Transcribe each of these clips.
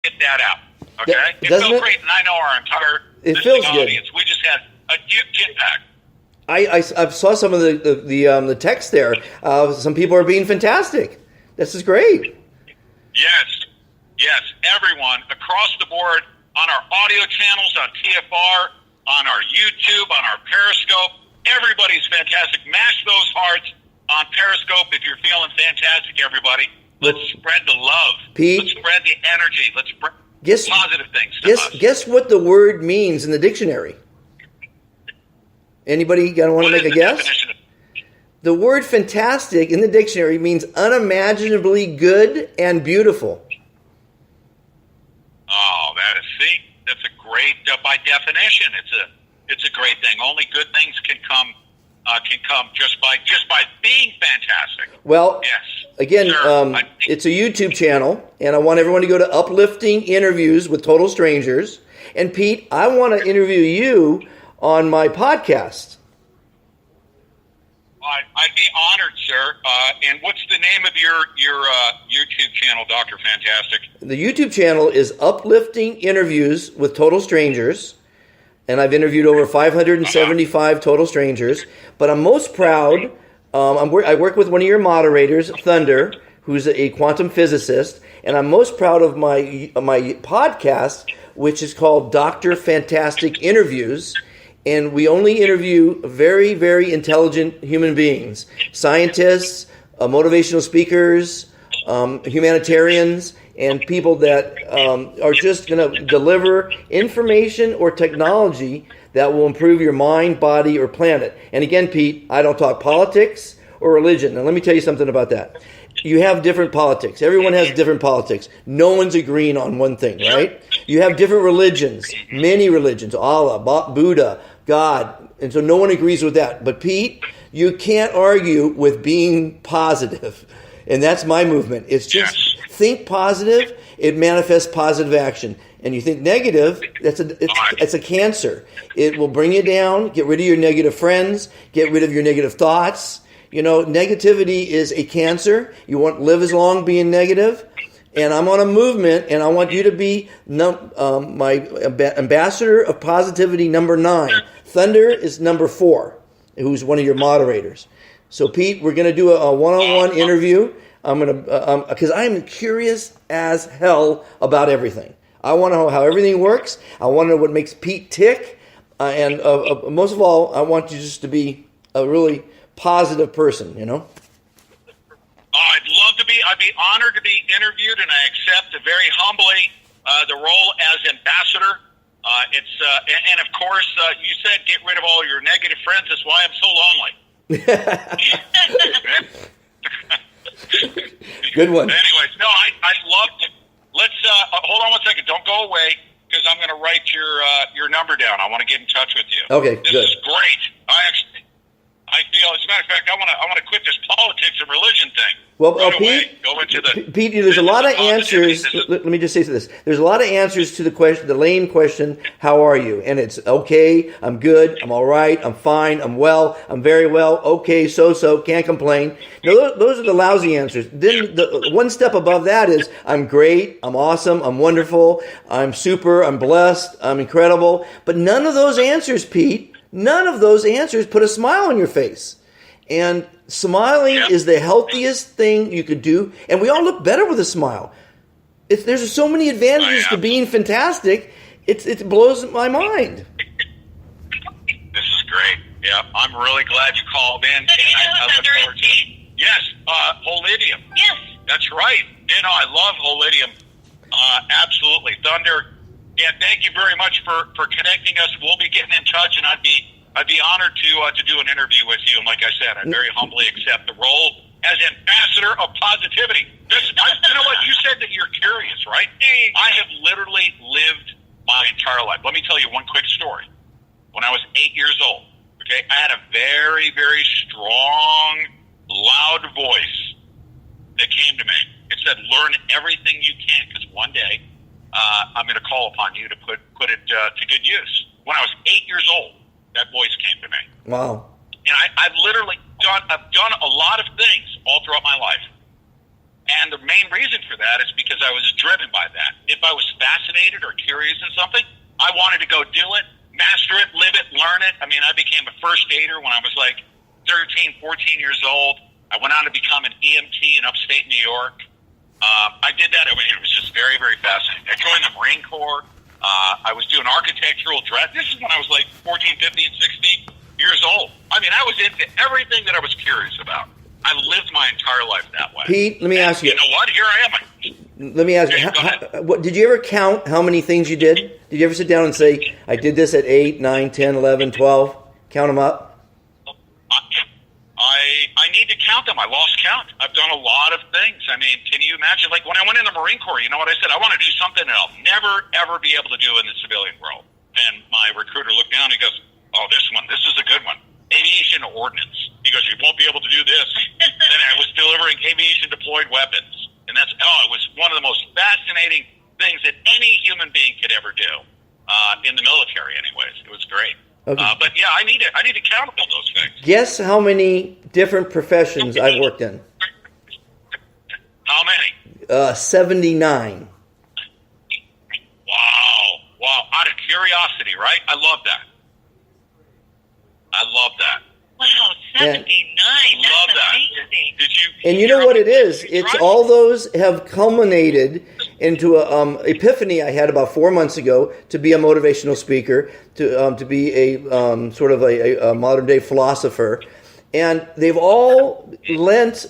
get that out. Okay? It Doesn't felt it? great, and I know our entire It feels listening good. audience. We just had a huge impact. I saw some of the text there. Some people are being fantastic. This is great. Yes, everyone across the board on our audio channels, on TFR, on our YouTube, on our Periscope. Everybody's fantastic. Mash those hearts on Periscope if you're feeling fantastic, everybody. Let's spread the love. Pete? Let's spread the energy. Let's spread positive things to us. Guess what the word means in the dictionary? Anybody want to make a guess? Definition of The word fantastic in the dictionary means unimaginably good and beautiful. Oh, that's a great, by definition, it's a great thing. Only good things can come just by being fantastic. Well, yes. again, Sure. it's a YouTube channel, and I want everyone to go to Uplifting Interviews with Total Strangers. And Pete, I want to interview you on my podcast. I'd be honored, sir. And what's the name of your YouTube channel, Dr. Fantastic? The YouTube channel is Uplifting Interviews with Total Strangers, and I've interviewed over 575 total strangers. But I'm most proud. I work with one of your moderators, Thunder, who's a quantum physicist, and I'm most proud of my podcast, which is called Dr. Fantastic Interviews. And we only interview very, very intelligent human beings, scientists, motivational speakers, humanitarians, and people that are just going to deliver information or technology that will improve your mind, body, or planet. And again, Pete, I don't talk politics or religion. Now, let me tell you something about that. You have different politics. Everyone has different politics. No one's agreeing on one thing, right? You have different religions, many religions, Allah, Buddha, God, and so no one agrees with that. But Pete, you can't argue with being positive. And that's my movement. It's just think positive, it manifests positive action. And you think negative, it's a cancer. It will bring you down, get rid of your negative friends, get rid of your negative thoughts. You know, negativity is a cancer. You want to live as long being negative. And I'm on a movement, and I want you to be my ambassador of positivity number 9. Thunder is number 4, who's one of your moderators. So, Pete, we're going to do a one-on-one interview. I'm going to because I'm curious as hell about everything. I want to know how everything works. I want to know what makes Pete tick, and most of all, I want you just to be a really positive person. You know. I'd be honored to be interviewed, and I accept very humbly the role as ambassador. And of course, you said get rid of all your negative friends. That's why I'm so lonely. Good one. Anyways, no, I'd love to. Let's hold on one second. Don't go away, because I'm going to write your number down. I want to get in touch with you. Okay, this good. is great. I feel, as a matter of fact, I want to quit this politics and religion thing. Well, Pete, go into the Pete, there's a lot of answers. Let me just say this. There's a lot of answers to the question, the lame question, how are you? And it's okay, I'm good, I'm all right, I'm fine, I'm well, I'm very well, okay, so, can't complain. Now, those are the lousy answers. Then the one step above that is I'm great, I'm awesome, I'm wonderful, I'm super, I'm blessed, I'm incredible. But none of those answers, Pete, none of those answers put a smile on your face. And smiling is the healthiest thing you could do, and we all look better with a smile. There's so many advantages to being fantastic. It blows my mind. This is great. Yeah, I'm really glad you called in. So do you know who Thunder is, Pete? Yes, Holidium. Yes. That's right. You know, I love Holidium. Absolutely. Thunder, yeah, thank you very much for connecting us. We'll be getting in touch, and I'd be honored to do an interview with you. And like I said, I very humbly accept the role as ambassador of positivity. You know what? You said that you're curious, right? I have literally lived my entire life. Let me tell you one quick story. When I was 8 years old, okay, I had a very, very strong, loud voice that came to me. It said, learn everything you can, because one day I'm going to call upon you to put it to good use. When I was 8 years old, that voice came to me. Wow. And I've literally done a lot of things all throughout my life. And the main reason for that is because I was driven by that. If I was fascinated or curious in something, I wanted to go do it, master it, live it, learn it. I mean, I became a first aider when I was like 13, 14 years old. I went on to become an EMT in upstate New York. I did that. I mean, it was just very, very fascinating. I joined the Marine Corps. I was doing architectural dress. This is when I was like 14, 15, 16 years old. I mean, I was into everything that I was curious about. I lived my entire life that way. Pete, let me ask you. You know what? Here I am. Let me ask you. What, did you ever count how many things you did? Did you ever sit down and say, I did this at 8, 9, 10, 11, 12? Count them up? I need to count them. I lost count. I've done a lot of things. I mean, can you imagine? Like when I went in the Marine Corps, you know what I said? I want to do something that I'll never, ever be able to do in the civilian world. And my recruiter looked down and he goes, oh, this is a good one. Aviation ordnance. He goes, you won't be able to do this. And I was delivering aviation deployed weapons. And it was one of the most fascinating things that any human being could ever do. In the military anyways. It was great. Okay. But yeah, I need to count all those things. Guess how many different professions I've worked in? How many? 79. Wow. Out of curiosity, right? I love that. Wow, 79. Love That's that. amazing. Did you? And you know what it is? It's all those have culminated into a epiphany I had about 4 months ago to be a motivational speaker, to be a sort of a modern day philosopher, and they've all lent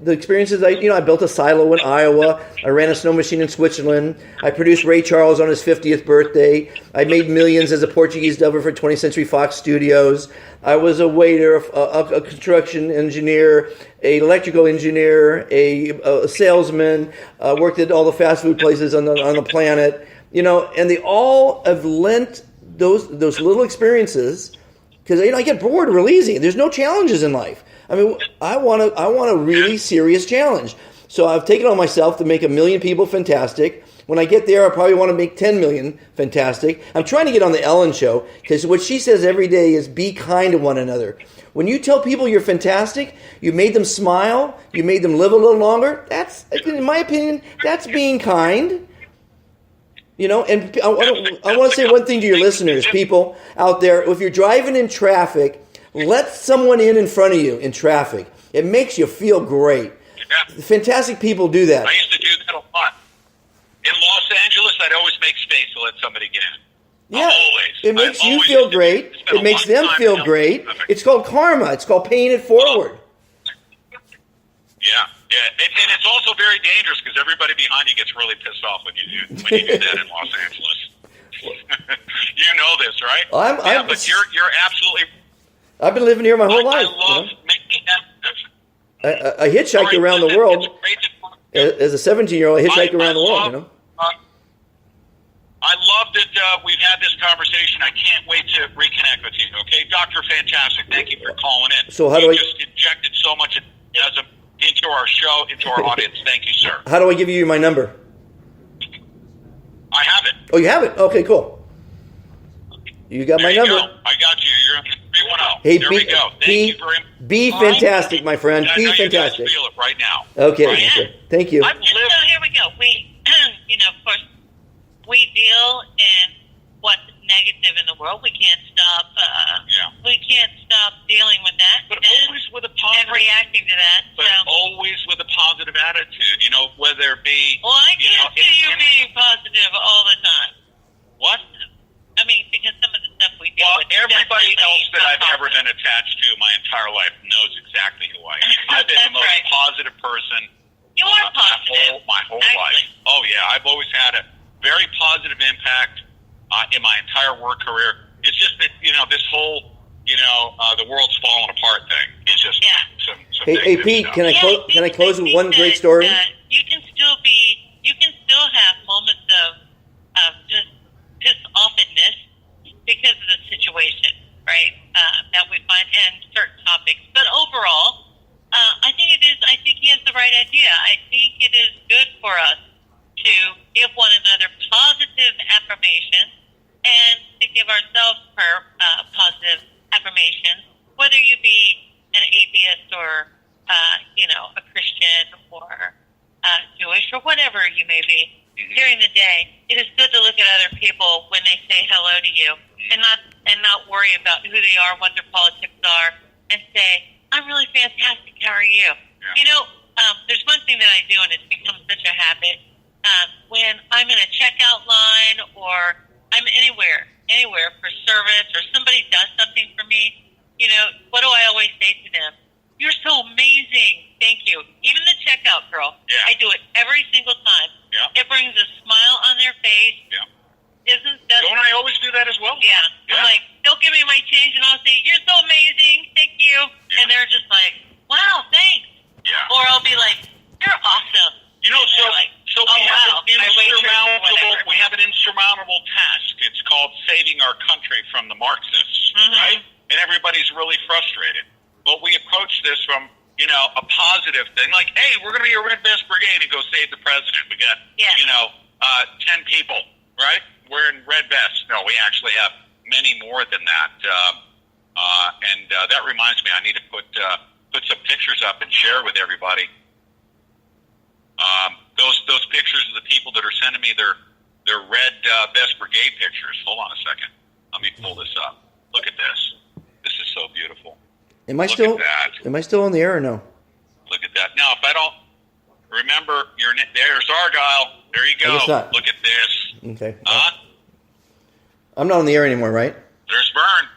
the experiences. I built a silo in Iowa. I ran a snow machine in Switzerland. I produced Ray Charles on his 50th birthday. I made millions as a Portuguese dubber for 20th Century Fox Studios. I was a waiter, a construction engineer, an electrical engineer, a salesman. Worked at all the fast food places on the planet. And they all have lent those little experiences because I get bored real easy. There's no challenges in life. I mean, I want a really serious challenge. So I've taken on myself to make 1 million people fantastic. When I get there, I probably want to make 10 million fantastic. I'm trying to get on the Ellen Show because what she says every day is be kind to one another. When you tell people you're fantastic, you made them smile, you made them live a little longer, that's, in my opinion, that's being kind. And I want to say one thing to your listeners, people out there. If you're driving in traffic, let someone in front of you in traffic. It makes you feel great. Yeah. Fantastic people do that. I used to do that a lot. In Los Angeles, I'd always make space to let somebody get in. Yeah, Always. it makes you feel great. It makes them feel great. It's called karma. It's called paying it forward. Yeah. And it's also very dangerous because everybody behind you gets really pissed off when you do that in Los Angeles. You know this, right? But you're absolutely. I've been living here my whole life. I love making that. I hitchhiked around the world. As a 17-year-old, I hitchhiked around the world, I love that we've had this conversation. I can't wait to reconnect with you, okay? Dr. Fantastic, thank you for calling in. So how do you just injected so much into our show, into our audience. Thank you, sir. How do I give you my number? I have it. Oh, you have it? Okay, cool. You got my number. Go. I got you. You're on 310. Hey, there we go. Thank you very much. Be fantastic, my friend. Be fantastic. You guys feel it right now. Okay. Oh, yeah. Okay. Thank you. So here we go. We, of course, we deal in what's negative in the world. We can't stop. We can't stop dealing with that. But always with a positive. And reacting to that. But always with a positive attitude. Whether it be. Well, I can't see you being positive all the time. What? I mean, because some of the stuff we deal with. Everybody else that I've ever been attached to my entire life knows exactly who I am. I've been the most positive person. You are positive. My whole life. Oh, yeah. I've always had a very positive impact in my entire work career. It's just that, this whole, the world's falling apart thing is just some Hey, Pete, can I close with one great story? You can still have moments of just offness because of the situation, right? That we find in certain topics. But overall, I think he has the right idea. I think it is good for us to give one another positive affirmations and to give ourselves positive affirmations, whether you be an atheist or, a Christian or good to look at other people when they say hello to you, and not worry about who they are, what their politics are, and say, "I'm really fantastic. How are you?" Yeah. You know, there's one thing that I do, and it's become such a habit. When I'm in a checkout line or I'm anywhere for service, or somebody does something for me, you know, what do I always say to them? "You're so amazing. Thank you." Even the checkout girl, Yeah. I do it every single time. Yeah. It brings a smile on their face. Yeah. Isn't that? Don't I always do that as well? Yeah. Yeah. I'm like, they'll give me my change, and I'll say, "You're so amazing. Thank you." Yeah. And they're just like, "Wow, thanks." Yeah. Or I'll be like, "You're awesome." You know, And they're like, so "Oh, we have wow, an my waitress," insurmountable whatever. we have an insurmountable task. It's called saving our country from the Marxists, Mhm. right? And everybody's really frustrated. But we approach this from, you know, a positive thing, like, "Hey, we're going to be a Red Vest Brigade and go save the president." We got, Yeah. you know, 10 people, right? We're in red vests. No, we actually have many more than that. And that reminds me, I need to put some pictures up and share with everybody. Those pictures of the people that are sending me their Red Vest Brigade pictures. Hold on a second. Let me pull this up. Look at this. This is so beautiful. Am I Look still? at that. Am I still on the air or no? Look at that. Now, if I don't remember, there's Argyle. There you I guess go. not. Look at this. Okay. Huh? I'm not on the air anymore, right? There's Vern.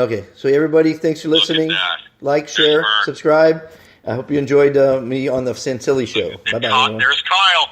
Okay. So everybody, thanks for Look at listening. that. Like, share, Vern. subscribe. I hope you enjoyed me on the Scintilly show. Bye bye. There's Kyle.